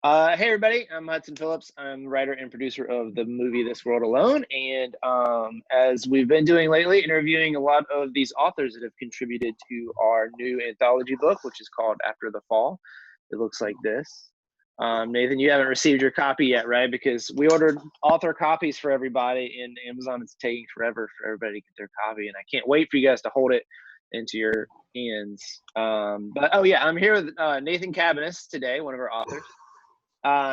Hey everybody, I'm Hudson Phillips. I'm the writer and producer of the movie This World Alone. And as we've been doing lately, interviewing a lot of these authors that have contributed to our new anthology book, which is called After the Fall. It looks like this. Nathan, you haven't received your copy yet, right? Because we ordered author copies for everybody, and Amazon is taking forever for everybody to get their copy. And I can't wait for you guys to hold it into your hands. But oh yeah, I'm here with Nathan Cabaniss today, one of our authors.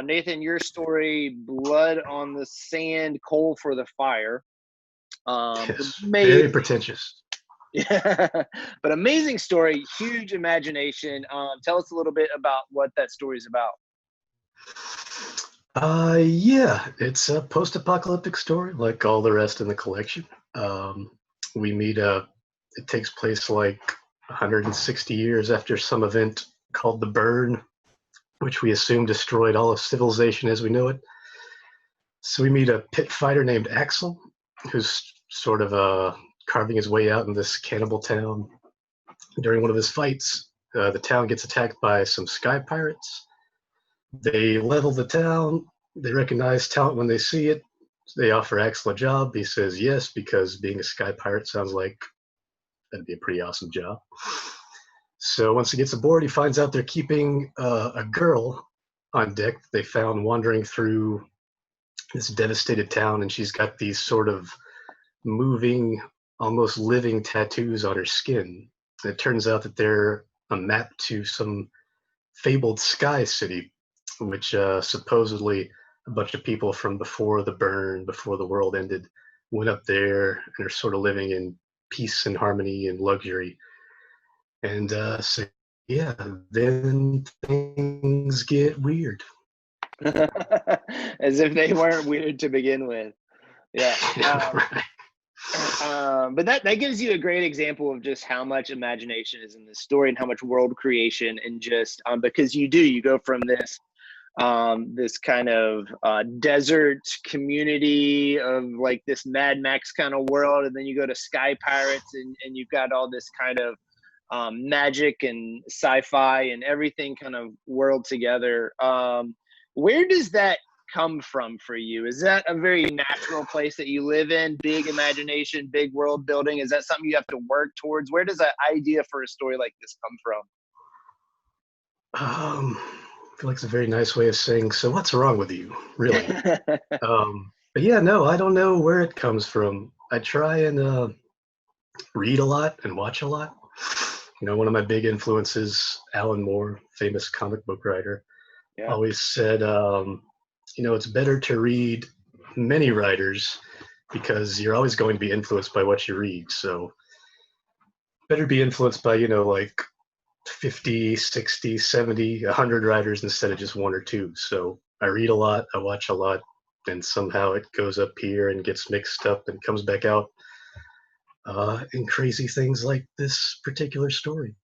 Nathan, your story, Blood on the Sand, Coal for the Fire. Yes, very pretentious. Yeah, but amazing story, huge imagination. Tell us a little bit about what that story is about. Yeah, it's a post-apocalyptic story, like all the rest in the collection. We meet it takes place like 160 years after some event called the Burn, which we assume destroyed all of civilization as we know it. So we meet a pit fighter named Axel, who's sort of carving his way out in this cannibal town. During one of his fights, the town gets attacked by some sky pirates. They level the town. They recognize talent when they see it. They offer Axel a job. He says yes, because being a sky pirate sounds like that'd be a pretty awesome job. So once he gets aboard, he finds out they're keeping a girl on deck they found wandering through this devastated town, and she's got these sort of moving, almost living tattoos on her skin. It turns out that they're a map to some fabled sky city, which supposedly a bunch of people from before the burn, before the world ended, went up there and are sort of living in peace and harmony and luxury. And so, yeah, then things get weird. As if they weren't weird to begin with. Yeah. Right. But that gives you a great example of just how much imagination is in this story and how much world creation, and just because you go from this this kind of desert community of like this Mad Max kind of world, and then you go to sky pirates, and you've got all this kind of magic and sci-fi and everything kind of world together. Where does that come from for you? Is that a very natural place that you live in? Big imagination, big world building? Is that something you have to work towards? Where does that idea for a story like this come from? I feel like it's a very nice way of saying, so what's wrong with you, really? But yeah, no, I don't know where it comes from. I try and read a lot and watch a lot. You know, one of my big influences, Alan Moore, famous comic book writer, always said, you know, it's better to read many writers because you're always going to be influenced by what you read. So better be influenced by, you know, like 50, 60, 70, 100 writers instead of just one or two. So I read a lot, I watch a lot, and somehow it goes up here and gets mixed up and comes back out in crazy things like this particular story.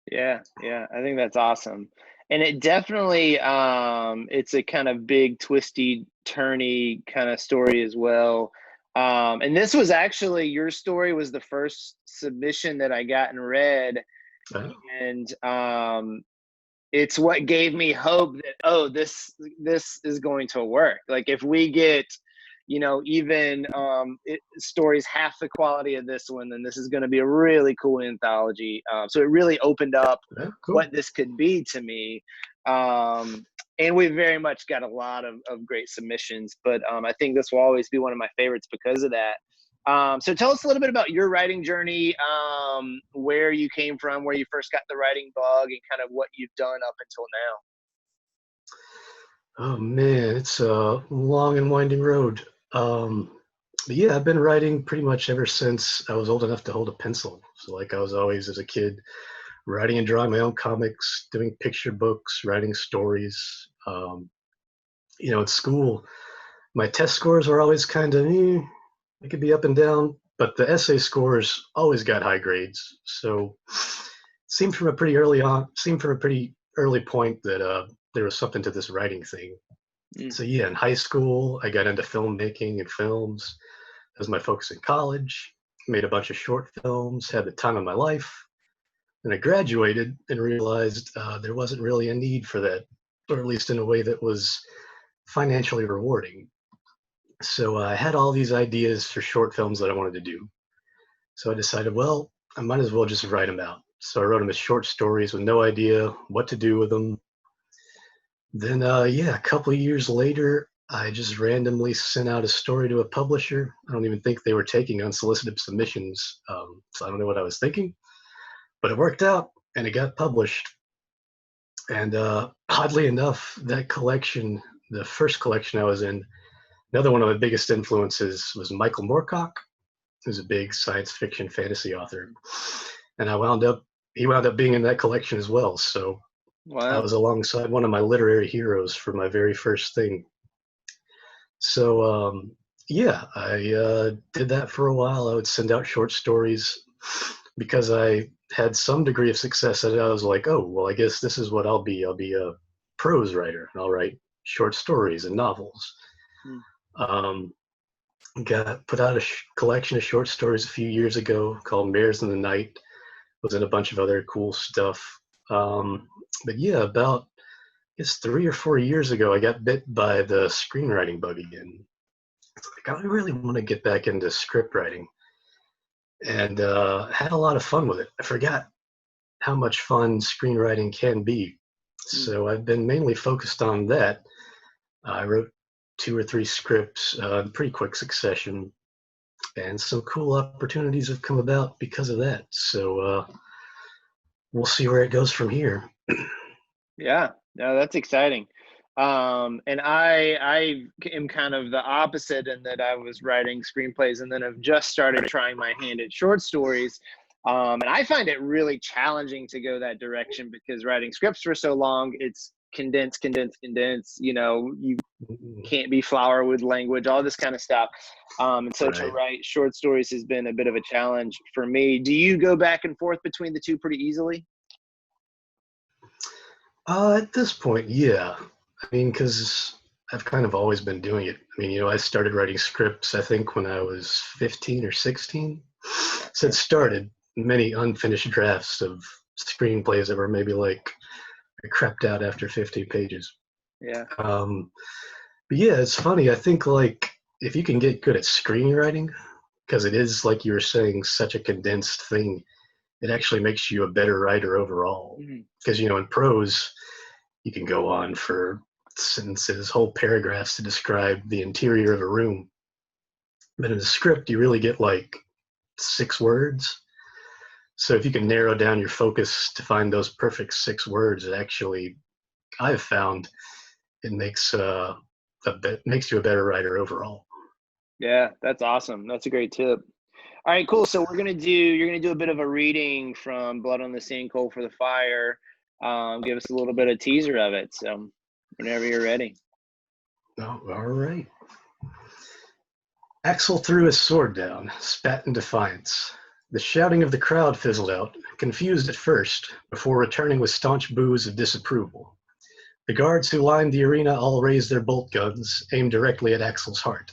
Yeah, I think that's awesome. And it definitely it's a kind of big twisty turny kind of story as well. And this was actually, your story was the first submission that I got and read. And it's what gave me hope that, oh, this is going to work. Like if we get, you know, even stories half the quality of this one, then this is going to be a really cool anthology. So it really opened up what this could be to me. And we very much got a lot of great submissions, but I think this will always be one of my favorites because of that. So tell us a little bit about your writing journey, where you came from, where you first got the writing bug, and kind of what you've done up until now. Oh man, it's a long and winding road. But yeah, I've been writing pretty much ever since I was old enough to hold a pencil. So like I was always, as a kid, writing and drawing my own comics, doing picture books, writing stories. You know, at school, my test scores were always kind of, it could be up and down, but the essay scores always got high grades. So it seemed from a pretty early point that there was something to this writing thing. So yeah, in high school, I got into filmmaking and films. That was my focus in college. Made a bunch of short films, had the time of my life. And I graduated and realized there wasn't really a need for that or at least in a way that was financially rewarding. So I had all these ideas for short films that I wanted to do. So I decided, well, I might as well just write them out. So I wrote them as short stories with no idea what to do with them. Then, yeah, a couple of years later, I just randomly sent out a story to a publisher. I don't even think they were taking unsolicited submissions, so I don't know what I was thinking. But it worked out, and it got published. And oddly enough, that collection, the first collection I was in, another one of my biggest influences was Michael Moorcock, who's a big science fiction fantasy author. And he wound up being in that collection as well. So I Wow. was alongside one of my literary heroes for my very first thing. So yeah, I did that for a while. I would send out short stories because I had some degree of success at it. I was like, oh, well, I guess this is what I'll be. I'll be a prose writer, and I'll write short stories and novels. Hmm. Got put out a collection of short stories a few years ago called Mares in the Night. Was in a bunch of other cool stuff. But yeah, about I guess 3 or 4 years ago, I got bit by the screenwriting bug again. It's like I really want to get back into script writing, and had a lot of fun with it. I forgot how much fun screenwriting can be. So I've been mainly focused on that. I wrote 2 or 3 scripts in pretty quick succession, and some cool opportunities have come about because of that. So we'll see where it goes from here. Yeah, no, that's exciting. And I am kind of the opposite in that I was writing screenplays and then I've just started trying my hand at short stories. And I find it really challenging to go that direction because writing scripts for so long, it's condense. You know, you can't be flower with language, all this kind of stuff. And so to write short stories has been a bit of a challenge for me. Do you go back and forth between the two pretty easily? At this point, yeah. I mean, because I've kind of always been doing it. I mean, I started writing scripts, I think, when I was 15 or 16. So it started many unfinished drafts of screenplays that were maybe like I crept out after 50 pages. Yeah. But yeah, it's funny. I think like if you can get good at screenwriting, because it is like you were saying, such a condensed thing, it actually makes you a better writer overall. Because in prose, you can go on for sentences, whole paragraphs to describe the interior of a room. But in a script, you really get like 6 words. So if you can narrow down your focus to find those perfect 6 words, it actually, I've found, it makes makes you a better writer overall. Yeah, that's awesome. That's a great tip. All right, cool. So you're gonna do a bit of a reading from Blood on the Sand, Coal for the Fire. Give us a little bit of teaser of it. So whenever you're ready. Oh, all right. Axel threw his sword down, spat in defiance. The shouting of the crowd fizzled out, confused at first, before returning with staunch boos of disapproval. The guards who lined the arena all raised their bolt guns, aimed directly at Axel's heart.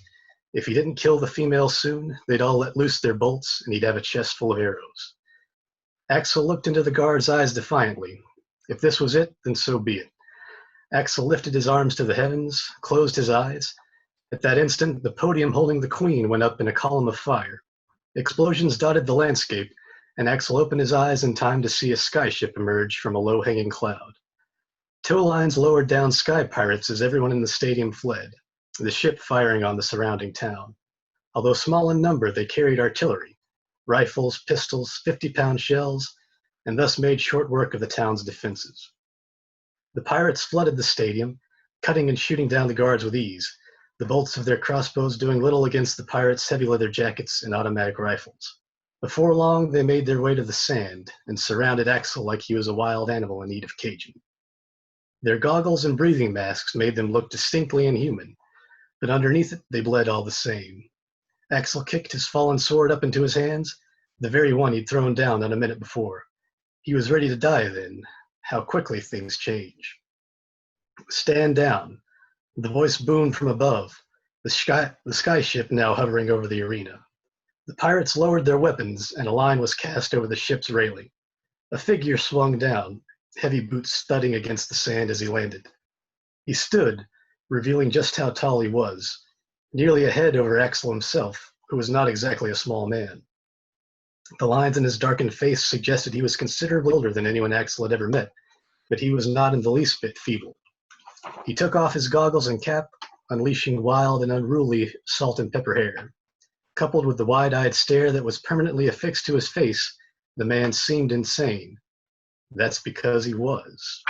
If he didn't kill the female soon, they'd all let loose their bolts, and he'd have a chest full of arrows. Axel looked into the guard's eyes defiantly. If this was it, then so be it. Axel lifted his arms to the heavens, closed his eyes. At that instant, the podium holding the queen went up in a column of fire. Explosions dotted the landscape, and Axel opened his eyes in time to see a skyship emerge from a low-hanging cloud. Tow lines lowered down sky pirates as everyone in the stadium fled, the ship firing on the surrounding town. Although small in number, they carried artillery, rifles, pistols, 50-pound shells, and thus made short work of the town's defenses. The pirates flooded the stadium, cutting and shooting down the guards with ease, the bolts of their crossbows doing little against the pirates' heavy leather jackets and automatic rifles. Before long, they made their way to the sand and surrounded Axel like he was a wild animal in need of caging. Their goggles and breathing masks made them look distinctly inhuman, but underneath it, they bled all the same. Axel kicked his fallen sword up into his hands, the very one he'd thrown down not a minute before. He was ready to die then. How quickly things change. Stand down. The voice boomed from above, the sky ship now hovering over the arena. The pirates lowered their weapons, and a line was cast over the ship's railing. A figure swung down, heavy boots thudding against the sand as he landed. He stood, revealing just how tall he was, nearly a head over Axel himself, who was not exactly a small man. The lines in his darkened face suggested he was considerably older than anyone Axel had ever met, but he was not in the least bit feeble. He took off his goggles and cap, unleashing wild and unruly salt and pepper hair. Coupled with the wide-eyed stare that was permanently affixed to his face, the man seemed insane. That's because he was.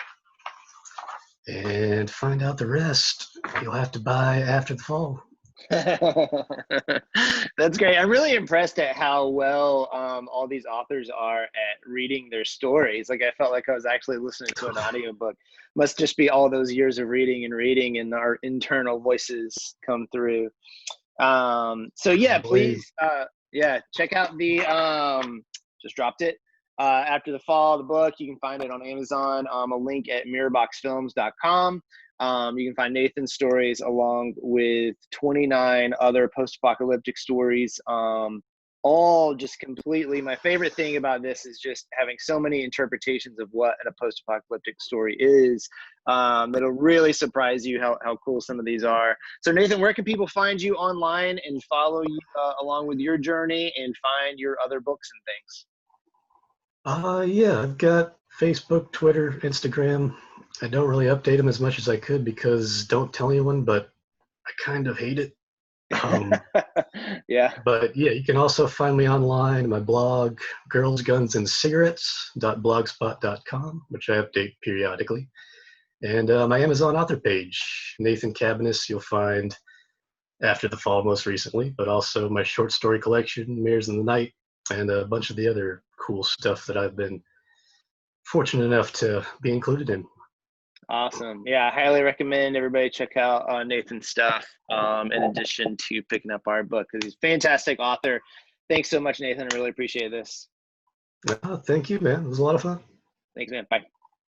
And to find out the rest, you'll have to buy After the Fall. That's great. I'm really impressed at how well all these authors are at reading their stories. Like, I felt like I was actually listening to an audiobook. Must just be all those years of reading and our internal voices come through. So yeah, please, check out the, just dropped it, After the Fall, the book. You can find it on Amazon, a link at mirrorboxfilms.com. You can find Nathan's stories along with 29 other post-apocalyptic stories, all just completely. My favorite thing about this is just having so many interpretations of what a post-apocalyptic story is. That'll really surprise you how cool some of these are. So Nathan, where can people find you online and follow you along with your journey and find your other books and things? Yeah, I've got Facebook, Twitter, Instagram. I don't really update them as much as I could because don't tell anyone, but I kind of hate it. Yeah. But yeah, you can also find me online, my blog, girlsgunsandcigarettes.blogspot.com, which I update periodically. And my Amazon author page, Nathan Cabaniss, you'll find After the Fall most recently, but also my short story collection, Mirrors in the Night, and a bunch of the other cool stuff that I've been fortunate enough to be included in. Awesome. Yeah, I highly recommend everybody check out Nathan's stuff in addition to picking up our book, because he's a fantastic author. Thanks so much, Nathan. I really appreciate this. Thank you, man. It was a lot of fun. Thanks, man. Bye.